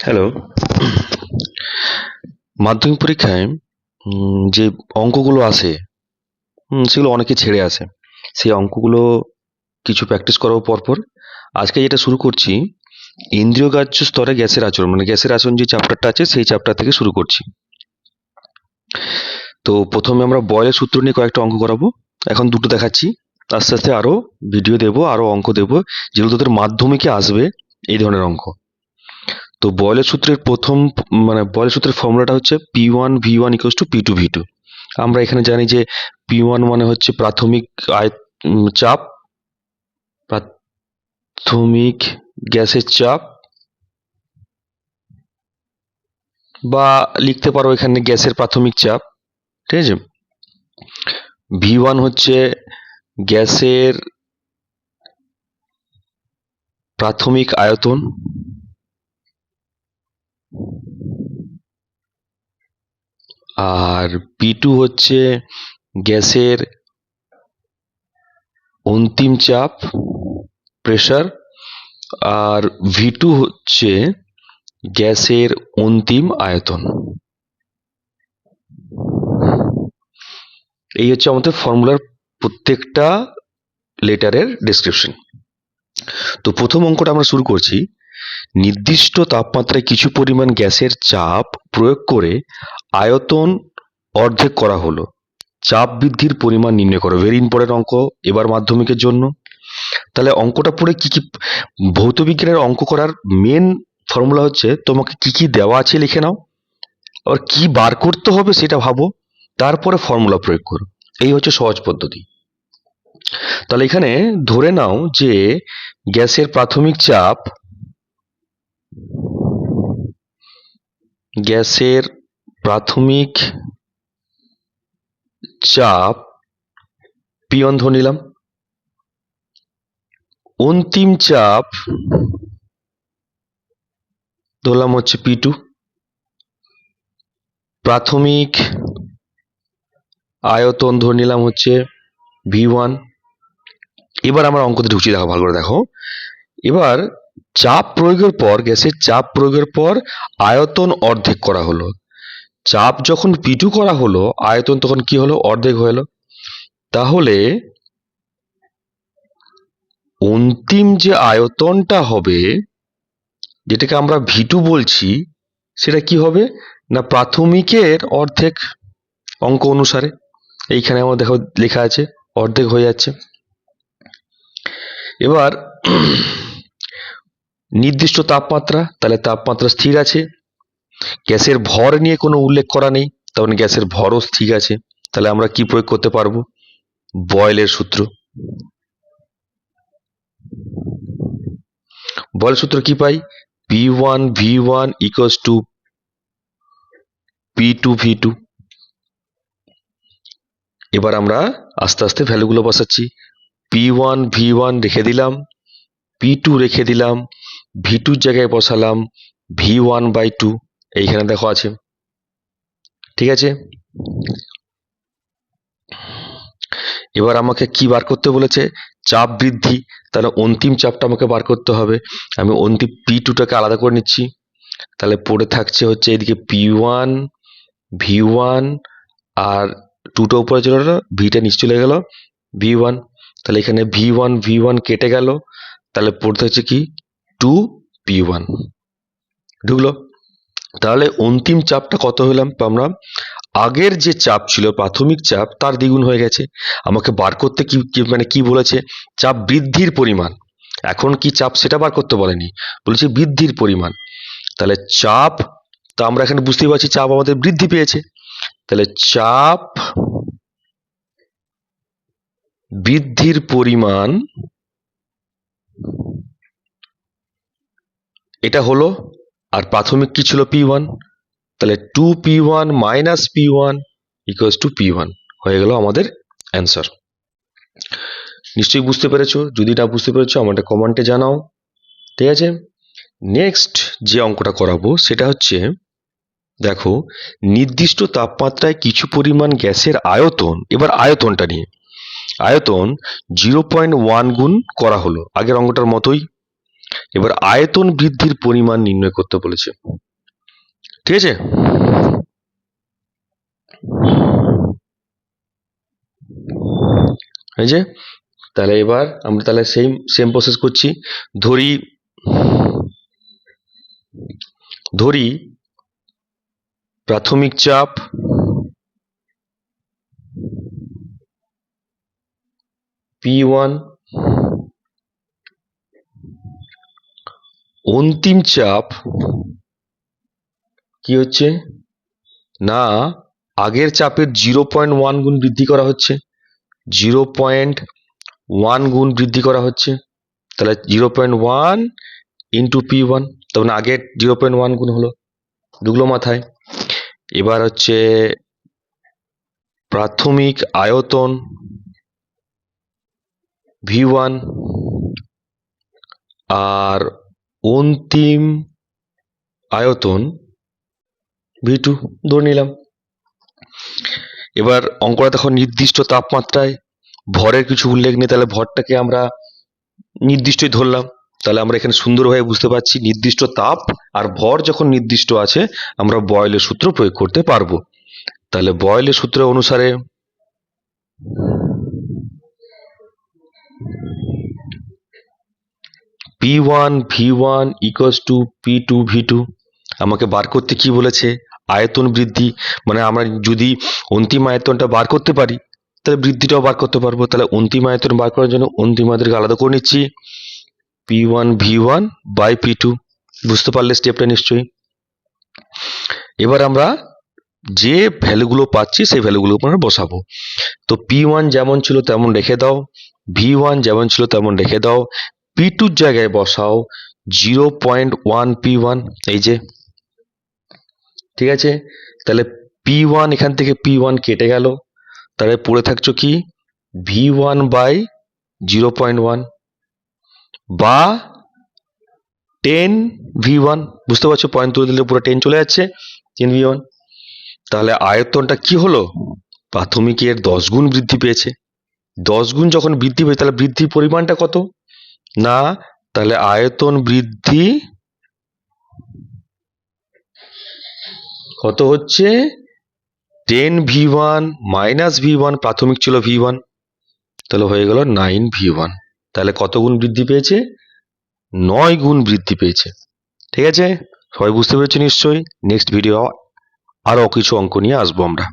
Hello. মাধ্যমিক পরীক্ষায় যে অঙ্কগুলো আসে সেগুলো অনেকে ছেড়ে আসে। সেই অঙ্কগুলো কিছু প্র্যাকটিস করার পরপর আজকে যেটা শুরু করছি, ইন্দ্রিয়গ্রাহ্য স্তরে গ্যাসের আচরণ, মানে গ্যাসের আচরণ যে চ্যাপ্টারটা আছে সেই চ্যাপ্টার থেকে শুরু করছি। তো প্রথমে আমরা বয়েলের সূত্র নিয়ে কয়েকটা অঙ্ক করাবো। এখন দুটো দেখাচ্ছি, আস্তে আস্তে আরো ভিডিও দেবো, আরো অঙ্ক দেবো, যেগুলো তোদের মাধ্যমিকে আসবে এই ধরনের অঙ্ক। তো বয়েলের সূত্রের বয়েলের সূত্রের ফর্মুলাটা হচ্ছে P1V1 = P2V2। আমরা এখানে জানি যে P1 মানে হচ্ছে প্রাথমিক চাপ, প্রাথমিক গ্যাসের চাপ, বা লিখতে পারো এখানে গ্যাসের প্রাথমিক চাপ। ঠিক আছে। V1 হচ্ছে গ্যাসের প্রাথমিক আয়তন, আর P2 হচ্ছে গ্যাসের অন্তিম চাপ, প্রেসার, আর V2 হচ্ছে গ্যাসের অন্তিম আয়তন। এই হচ্ছে আমাদের ফর্মুলার প্রত্যেকটা লেটারের ডেসক্রিপশন। তো প্রথম অঙ্কটা আমরা শুরু করছি। নির্দিষ্ট তাপমাত্রায় কিছু পরিমাণ গ্যাসের চাপ প্রয়োগ করে আয়তন অর্ধেক করা হলো, চাপ বৃদ্ধির পরিমাণ নির্ণয় করো। ভেরি ইম্পর্টেন্ট অঙ্ক এবার মাধ্যমিকের জন্য। তাহলে অঙ্কটা পড়ে কি কি, ভৌত বিজ্ঞানের অঙ্ক করার মেন ফর্মুলা হচ্ছে তোমাকে কি কি দেওয়া আছে লিখে নাও, আর কি বার করতে হবে সেটা ভাবো, তারপরে ফর্মুলা প্রয়োগ করো। এই হচ্ছে সহজ পদ্ধতি। তাহলে এখানে ধরে নাও যে গ্যাসের প্রাথমিক চাপ, গ্যাসের প্রাথমিক চাপ P1 ধরে নিলাম, অন্তিম চাপ ধরলাম হচ্ছে P2, প্রাথমিক আয়তন ধরে নিলাম হচ্ছে V1। এবার আমরা অঙ্কতে ঢুকছি, দেখো ভালো করে দেখো। এবার চাপ প্রয়োগের পর, গ্যাসের চাপ প্রয়োগের পর আয়তন অর্ধেক করা হলো। চাপ যখন P2 করা হলো, আয়তন তখন কি হলো, অর্ধেক হয়ে এলো। তাহলে অন্তিম যে আয়তনটা হবে, যেটাকে আমরা V2 বলছি, সেটা কি হবে না প্রাথমিকের অর্ধেক, অঙ্ক অনুসারে। এইখানে আমার দেখো লেখা আছে অর্ধেক হয়ে যাচ্ছে। এবার নির্দিষ্ট তাপমাত্রা, তাহলে তাপমাত্রা স্থির আছে। গ্যাসের ভর নিয়ে কোনো উল্লেখ করা নেই, তার মানে গ্যাসের ভরও স্থির আছে। তাহলে আমরা কি প্রয়োগ করতে পারবো, বয়েলের সূত্র। বয়েলের সূত্র কি পাই, P1V1 = P2V2। এবার আমরা আস্তে আস্তে ভ্যালুগুলো বসাচ্ছি। P1V1 রেখে দিলাম, P2 রেখে দিলাম, V2 র জায়গায় বসালাম V1/2। এইখানে দেখো আছে, ঠিক আছে। এবার আমাকে কি বার করতে বলেছে, চাপ বৃদ্ধি। তাহলে অন্তিম চাপটা আমাকে বার করতে হবে। আমি অন্তিম P2টাকে আলাদা করে নিচ্ছি। তাহলে পড়ে থাকছে হচ্ছে এদিকে P1 V1, আর 2টা উপরে চলে গেল, ভিটা নিচে চলে গেল V1। তাহলে এখানে V1 কেটে গেল, তাহলে পড়তে হচ্ছে কি 2P1 ঢুকলো। তাহলে অন্তিম চাপটা কত হলাম আমরা, আগের যে চাপ ছিল প্রাথমিক চাপ তার দ্বিগুণ হয়ে গেছে। আমাকে বার করতে মানে কি বলেছে, চাপ বৃদ্ধির পরিমাণ। এখন কি চাপ সেটা বার করতে বলেনি, বলেছে বৃদ্ধির পরিমাণ। তাহলে চাপ, তা আমরা এখানে বুঝতেই পারছি চাপ আমাদের বৃদ্ধি পেয়েছে। তাহলে চাপ বৃদ্ধির পরিমাণ এটা হলো, আর প্রাথমিক কি ছিল P1। তাহলে 2P1 - P1 = P1 হয়ে গেল আমাদের অ্যান্সার। নিশ্চয়ই বুঝতে পেরেছো, যদি না বুঝতে পেরেছো আমাকে কমেন্টে জানাও, ঠিক আছে। নেক্সট যে অঙ্কটা করাবো সেটা হচ্ছে, দেখো নির্দিষ্ট তাপমাত্রায় কিছু পরিমাণ গ্যাসের আয়তন, এবার আয়তনটা নিয়ে, আয়তন 0.1 গুণ করা হলো আগের অঙ্কটার মতোই। এবার আয়তন বৃদ্ধির পরিমাণ নির্ণয় করতে বলেছে। ঠিক আছে, এই যে তাহলে এবার আমরা তাহলে সেম প্রসেস করছি। ধরি প্রাথমিক চাপ P1, অন্তিম চাপ কি হচ্ছে না আগের চাপের 0.1 গুণ বৃদ্ধি করা হচ্ছে, 0.1 গুণ বৃদ্ধি করা হচ্ছে। তাহলে 0.1 ইন্টু P1, তার মানে আগের 0.1 গুণ হলো, ঢুকলো মাথায়। এবার হচ্ছে প্রাথমিক আয়তন V1 আর অন্তিম আয়তন V2 ধরে নিলাম। এবার অঙ্কটা দেখো নির্দিষ্ট তাপমাত্রায় ভরের কিছু উল্লেখ নেই, তাহলে ভরটাকে আমরা নির্দিষ্টই ধরলাম। তাহলে আমরা এখানে সুন্দরভাবে বুঝতে পারছি নির্দিষ্ট তাপ আর ভর যখন নির্দিষ্ট আছে আমরা বয়েলের সূত্র প্রয়োগ করতে পারবো। তাহলে বয়েলের সূত্র অনুসারে P1 V1 equals to P2 V2। আমাকে বার করতে কি বলেছে, আয়তন বৃদ্ধি, মানে আমরা যদি অন্তিম আয়তনটা বার করতে পারি তাহলে বৃদ্ধিটাও বার করতে পারবো। তাহলে অন্তিম আয়তন বার করার জন্য অন্তিম আয়তনকে আলাদা করে নিচ্ছি, P1 V1 বাই P2। বুঝতে পারলে স্টেপটা নিশ্চয়ই। এবার আমরা যে ভ্যালুগুলো পাচ্ছি সেই ভ্যালুগুলো আমরা বসাবো। তো P1 যেমন ছিল তেমন রেখে দাও, V1 যেমন ছিল তেমন রেখে দাও, P2 জায়গায় বসাও 0.1 P1, এই যে ঠিক আছে। তাহলে P1 এখান থেকে P1 কেটে গেল, তাহলে পড়ে থাকছো কি V1 বাই 0.1 বা 10 V1। বুঝতে পারছো, পয়েন্ট তুলে দিলে পুরো 10 চলে যাচ্ছে, 10 V1। তাহলে আয়তনটা কি হলো, প্রাথমিকের 10 গুণ বৃদ্ধি পেয়েছে। 10 গুণ যখন বৃদ্ধি পেয়েছে তাহলে বৃদ্ধির পরিমাণটা কত না, তাহলে আয়তন বৃদ্ধি কত হচ্ছে 10 V1 মাইনাস V1, প্রাথমিক ছিল V1, তাহলে হয়ে গেল 9 V1। তাহলে কত গুণ বৃদ্ধি পেয়েছে, 9 গুণ বৃদ্ধি পেয়েছে। ঠিক আছে, সবাই বুঝতে পেরেছো নিশ্চয়ই। নেক্সট ভিডিও আরো কিছু অঙ্ক নিয়ে আসবো আমরা।